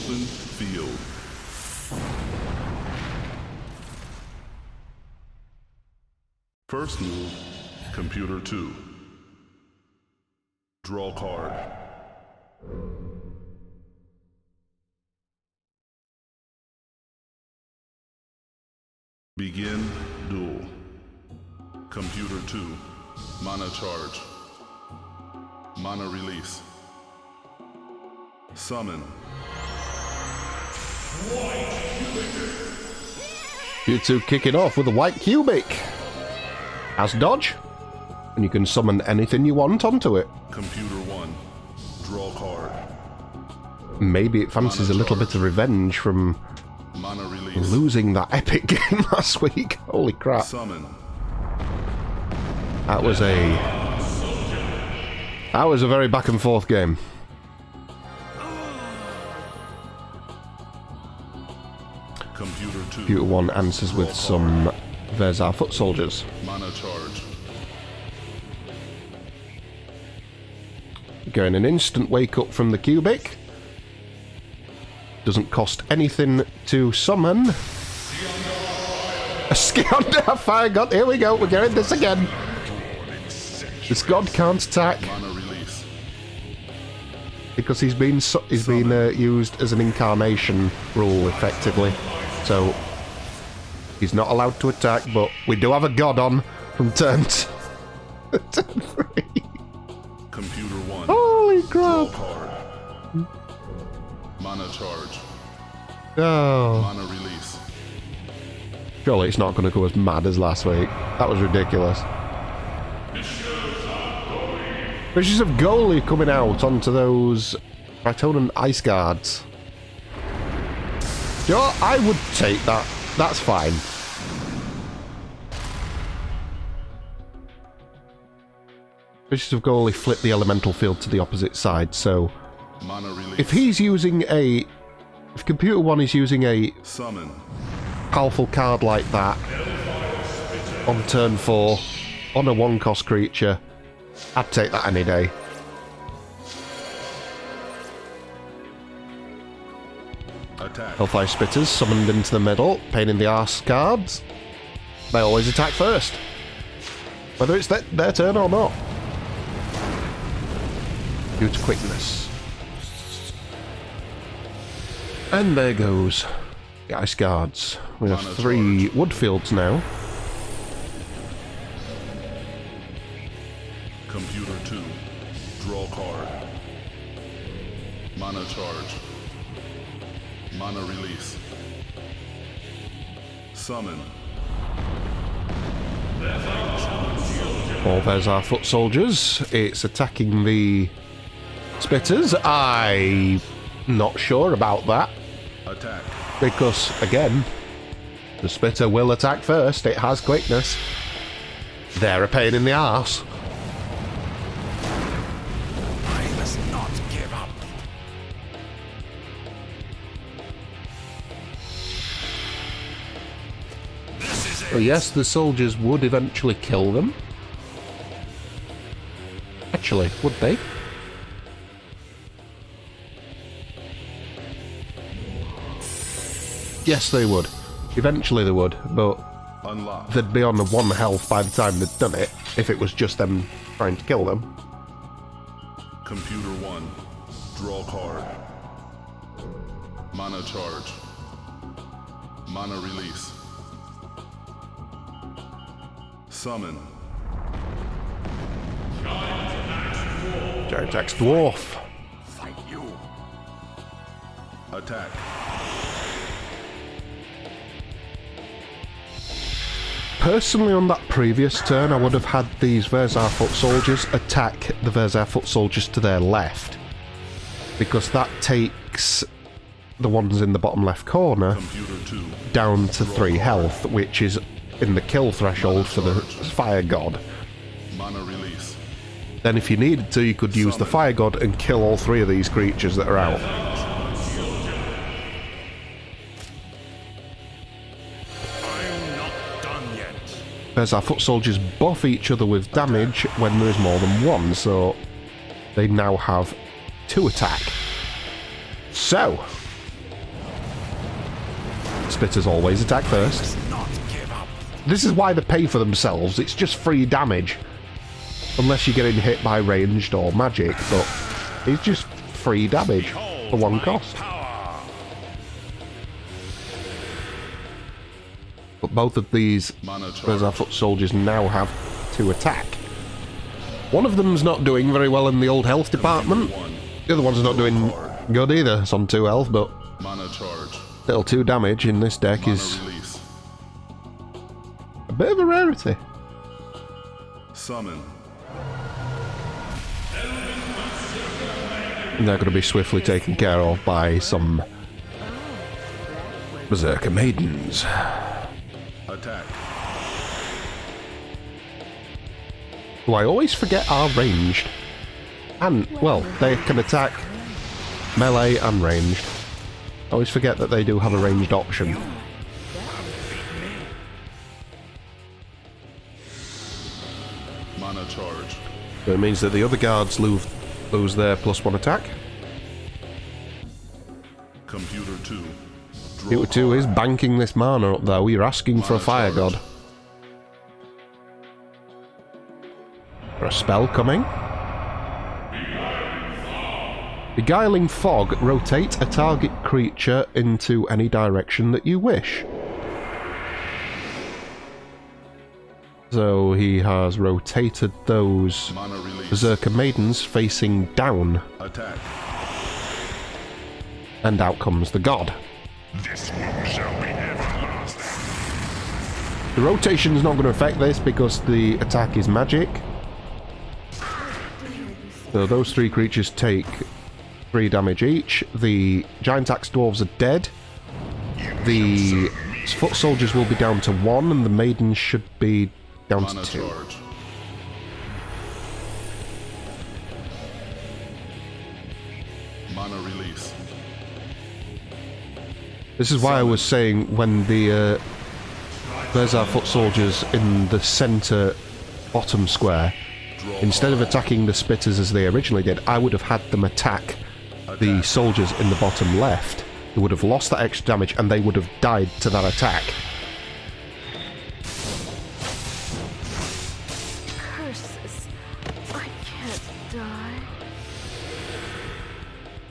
open field. First move, computer 2. Draw card. Begin duel. Computer 2. Mana charge. Mana release. Summon. You two kick it off with a white cubic. As dodge, and you can summon anything you want onto it. Computer 1. Draw card. Maybe it fancies a little bit of revenge from Mana release. losing that epic game last week. Holy crap. Summon. That was a very back and forth game. Computer 2. Computer 1 answers with some Vezar foot soldiers. Mana charge. Getting an instant wake up from the cubic. Doesn't cost anything to summon. A Scion Fire God. Here we go. We're getting this again. This god can't attack Mana release. because he's been used as an incarnation rule effectively. So he's not allowed to attack. But we do have a god on from turn 3. Computer 1. Holy Draw crap! card. Mana charge. Oh. Mana release. Surely it's not going to go as mad as last week. That was ridiculous. Fishes of Goalie coming out onto those Tritonan Ice Guards. Sure, I would take that. That's fine. Fishes of Goalie flip the elemental field to the opposite side, so Mana release. if he's using a... If Computer 1 is using a Summon. powerful card like that on turn 4 on a 1-cost creature, I'd take that any day. Attack. Hellfire Spitters summoned into the middle, pain in the arse cards. They always attack first, whether it's their turn or not. Due to quickness. And there goes the Ice Guards. We have 3 Woodfields now. Computer 2. Draw card. Mana charge. Mana release. Summon. All Vezar foot soldiers. It's attacking the Spitters. I'm not sure about that. Attack. Because, again, the Spitter will attack first. It has quickness. They're a pain in the arse. I must not give up. Oh, yes, the soldiers would eventually kill them. Actually, would they? Yes, they would. Eventually they would, but Unlock. they'd be on the 1 health by the time they'd done it, if it was just them trying to kill them. Computer 1. Draw card. Mana charge. Mana release. Summon. Giant Axe Dwarf. Fight you. Attack. Personally, on that previous turn, I would have had these Vezar foot soldiers attack the Vezar foot soldiers to their left, because that takes the ones in the bottom left corner Computer 2. down to 3 health, which is in the kill threshold for the Fire God. Mana release. Then if you needed to, you could use the Fire God and kill all 3 of these creatures that are out. I'm not done yet. Vezar foot soldiers buff each other with damage when there is more than 1, so they now have 2 attack. So, spitters always attack first. Not give up. This is why they pay for themselves. It's just free damage. Unless you're getting hit by ranged or magic, but it's just free damage for one cost. Power. But both of these Mana charge. Berserk foot soldiers now have to attack. One of them's not doing very well in the old health department. The other one's not doing good either. It's on 2 health, but Mana charge. still 2 damage in this deck Mana is release. a bit of a rarity. Summon. And they're going to be swiftly taken care of by some Berserker Maidens. Attack. Who I always forget are ranged. And, well, they can attack melee and ranged. I always forget that they do have a ranged option. Mana charge. So it means that the other guards lose their +1 attack. Computer 2. Draw Computer 2 is banking this mana up though. You're asking for a Mana fire charge. god. For a spell coming. Beguiling Fog. Rotate a target creature into any direction that you wish. So he has rotated those Mana release. Berserker Maidens facing down, Attack. and out comes the god. This one shall be everlasting. The rotation is not going to affect this because the attack is magic. So those 3 creatures take 3 damage each. The giant axe dwarves are dead. The foot soldiers will be down to 1, and the maidens should be down Mana to 2. charge. Mana release. This is why I was saying when the there's our foot soldiers in the centre bottom square, instead of attacking the spitters as they originally did, I would have had them attack the soldiers in the bottom left. They would have lost that extra damage and they would have died to that attack. Curses. I can't die.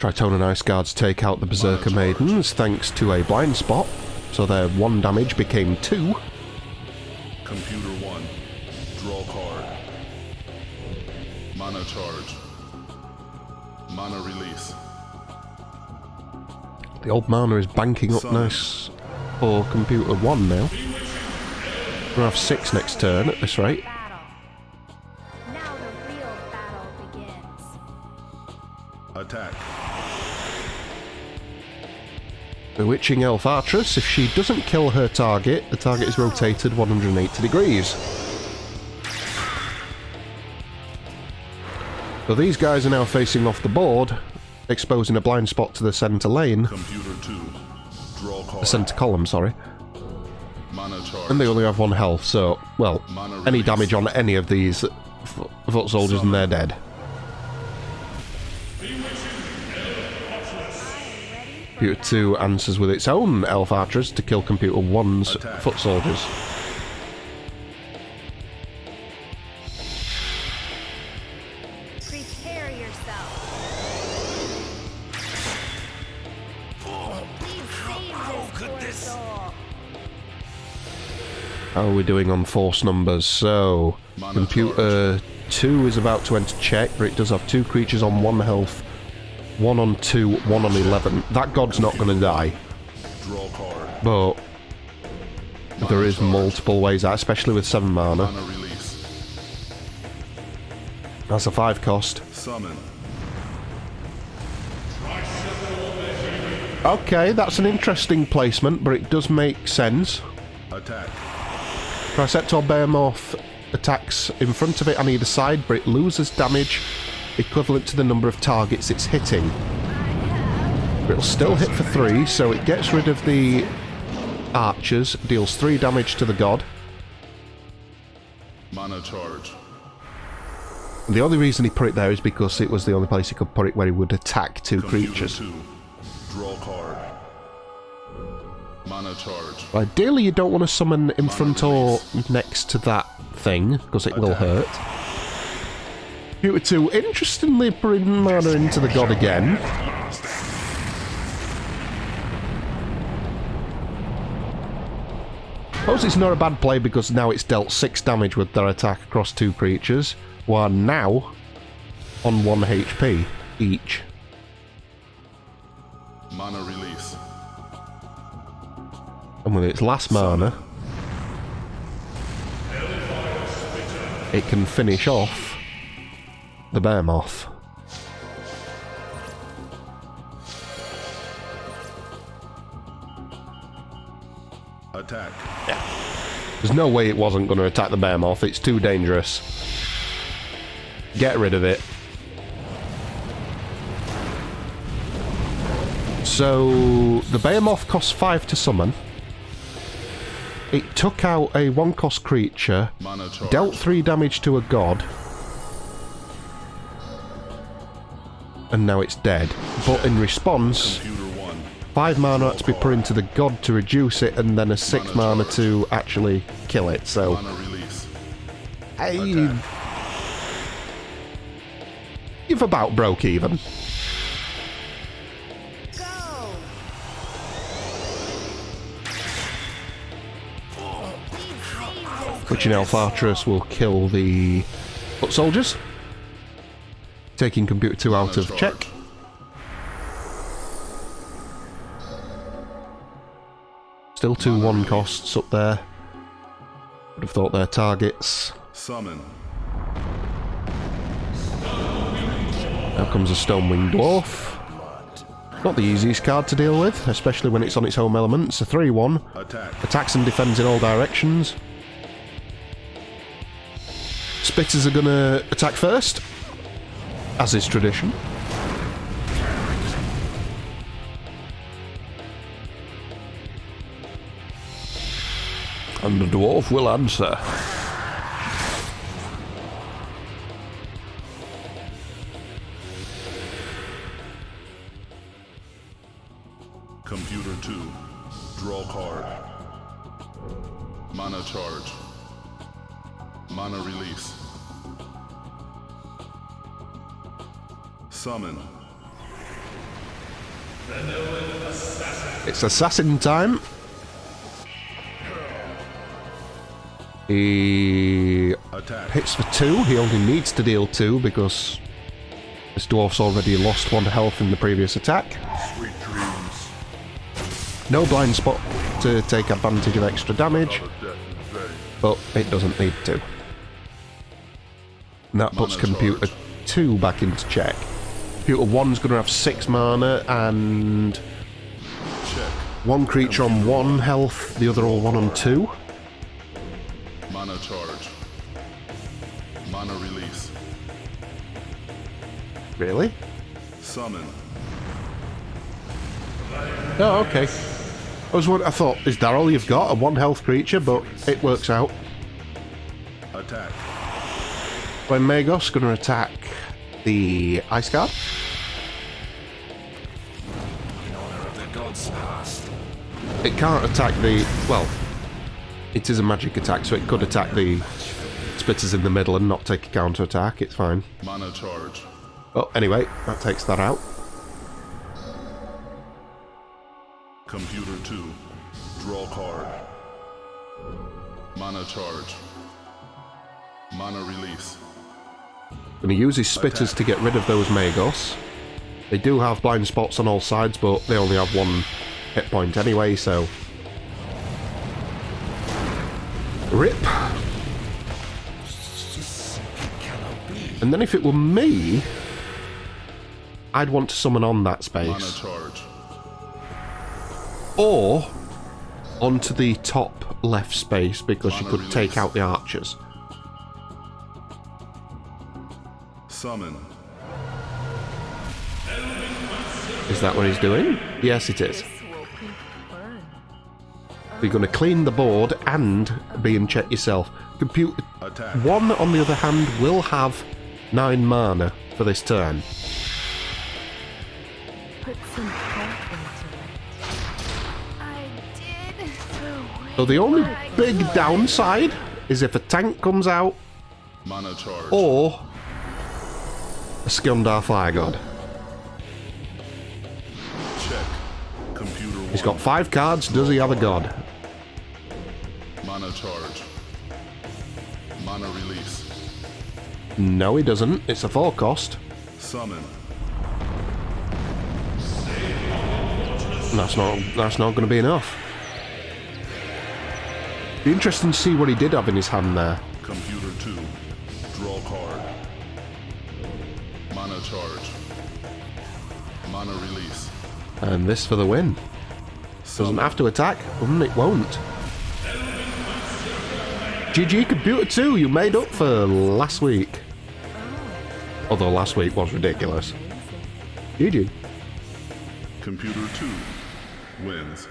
Tritone and Ice Guards take out the Berserker Maidens thanks to a blind spot, so their 1 damage became 2. Computer 1. Draw card. Mana charge. Mana release. The old mana is banking up nice for Computer 1 now. We'll have 6 next turn at this rate. Battle. Now the real battle begins. Attack. Bewitching Elf Artress, if she doesn't kill her target, the target is rotated 180 degrees. So these guys are now facing off the board, exposing a blind spot to the centre lane, Computer 2. Draw card. the centre column, sorry. Mana charge. And they only have 1 health, so, well, Mana any release. damage on any of these foot soldiers and they're dead. Computer 2 answers with its own Elf Archers to kill Computer 1's Attack. foot soldiers. Prepare yourself. We've saved this poor soul. How are we doing on force numbers? So, Mana Computer 2 is about to enter check, but it does have 2 creatures on 1 health, 1 on 2, 1 on 11. That god's not going to die, Draw card. but there is charge. multiple ways out, especially with 7 mana. Mana release. That's a 5 cost. Summon. Okay, that's an interesting placement, but it does make sense. Attack. Triceptor Behemoth attacks in front of it on either side, but it loses damage equivalent to the number of targets it's hitting. But it'll still hit for 3, so it gets rid of the archers, deals 3 damage to the god. Mana charge. The only reason he put it there is because it was the only place he could put it where he would attack 2 Computer creatures. 2. Draw card. Mana charge. Ideally, you don't want to summon in front or next to that thing, because it will hurt. Computer 2, interestingly, putting mana into the god again. Suppose it's not a bad play because now it's dealt 6 damage with their attack across 2 creatures, who are now on 1 HP each. Mana release. And with its last mana, it can finish off the Behemoth. Attack. There's no way it wasn't going to attack the Behemoth. It's too dangerous. Get rid of it. So, the Behemoth costs 5 to summon. It took out a 1-cost creature, Mana charge. dealt 3 damage to a god, and now it's dead. But in response, Computer 1. 5 mana had to be put into the god to reduce it, and then a 6 mana to actually kill it, so... Mana release. You've about broke even. Go! Witching Elf Archeress will kill the foot soldiers, taking Computer 2 out of check. Still 2 1 costs up there. Would have thought they're targets. Summon. Now comes a Stonewing Dwarf. Not the easiest card to deal with, especially when it's on its home element. It's a 3-1. Attack. Attacks and defends in all directions. Spitters are going to attack first, as is tradition. And the dwarf will answer. Computer 2. Draw card. Mana charge. Mana release. Summon. It's assassin time. He Attack. hits for 2. He only needs to deal 2 because this dwarf's already lost 1 health in the previous attack. Sweet dreams. No blind spot to take advantage of extra damage, but it doesn't need to. And that puts Mana Computer charge. 2 back into check. Computer 1's going to have 6 mana and Check. 1 creature on 1 health, the other all 1 on 2. Mana charge. Mana release. Really? Summon. Oh, okay. I thought, is that all you've got? A 1 health creature, but it works out. Attack. When Magos going to attack the Ice Guard. It can't attack the... well, it is a magic attack, so it could attack the Spitters in the middle and not take a counter-attack. It's fine. Mana charge. Oh, anyway, that takes that out. Computer 2. Draw card. Mana charge. Mana release. Going to use his Spitters to get rid of those Magos. They do have blind spots on all sides, but they only have 1 hit point anyway, so... RIP. And then if it were me, I'd want to summon on that Mana space. charge. Or onto the top left space, because you Mana could take release. out the archers. Summon. Is that what he's doing? Yes, it is. This will be fun. You're going to clean the board and be in check yourself. Computer Attack. 1, on the other hand, will have 9 mana for this turn. Put some heart into it. I did. So the only big downside is if a tank comes out Mana charge. or a Skundar Fire God. Check. Computer 1. He's got 5 cards. Does he have a god? Mana charge. Mana release. No, he doesn't. It's a 4 cost. Summon. That's not going to be enough. Be interesting to see what he did have in his hand there. Computer 2. Draw card. Mana charge. Mana release. And this for the win. Doesn't have to attack. It won't. GG Computer 2, you made up for last week. Although last week was ridiculous. GG. Computer 2 wins.